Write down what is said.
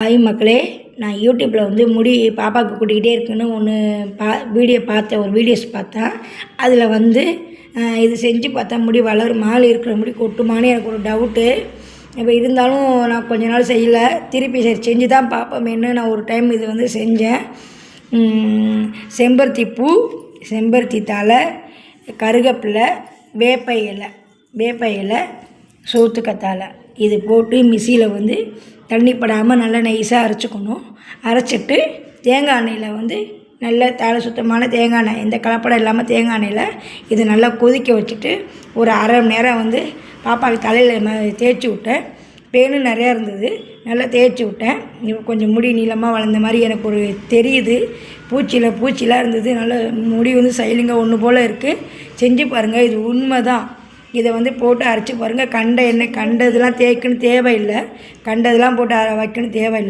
Hi மக்களே, நான் யூடியூப்பில் வந்து முடி பாப்பாவுக்கு கொட்டிக்கிட்டே இருக்குன்னு ஒன்று வீடியோஸ் பார்த்தேன். அதில் வந்து இது செஞ்சு பார்த்தா முடி வளருமா, இருக்கிற முடி கொட்டுமான்னு எனக்கு ஒரு டவுட்டு. இப்போ இருந்தாலும் நான் கொஞ்ச நாள் செய்யலை, திருப்பி சரி செஞ்சு தான் பார்ப்போமேன்னு நான் ஒரு டைம் இது வந்து செஞ்சேன். செம்பருத்தி பூ, செம்பருத்தி தழை, கருவேப்பிலை, வேப்ப இலை, சோத்துக்கத்தாழை இது போட்டு மிக்சியில் வந்து தண்ணி படாமல் நல்லா நைஸாக அரைச்சிக்கணும். அரைச்சிட்டு தேங்காய் எண்ணெயில் வந்து நல்ல தலை சுத்தமான தேங்காய் எண்ணெய், எந்த கலப்படம் இல்லாமல் தேங்காய் எண்ணெயில் இது நல்லா கொதிக்க வச்சுட்டு ஒரு அரை மணி நேரம் வந்து பாப்பாவுக்கு தலையில் தேய்ச்சி விட்டேன். பேனு நிறையா இருந்தது, நல்லா தேய்ச்சி விட்டேன். இப்போ கொஞ்சம் முடி நீளமாக வளர்ந்த மாதிரி எனக்கு ஒரு தெரியுது. பூச்சிலாம் இருந்தது, நல்லா முடி வந்து சைலிங்காக ஒன்று போல் இருக்குது. செஞ்சு பாருங்கள், இது உண்மை தான். இதை வந்து போட்டு அரைச்சி பாருங்கள். கண்ட எண்ணெய் கண்டதெல்லாம் தேய்க்கணும் தேவையில்லை, கண்டதெல்லாம் போட்டு வைக்கணும் தேவையில்லை.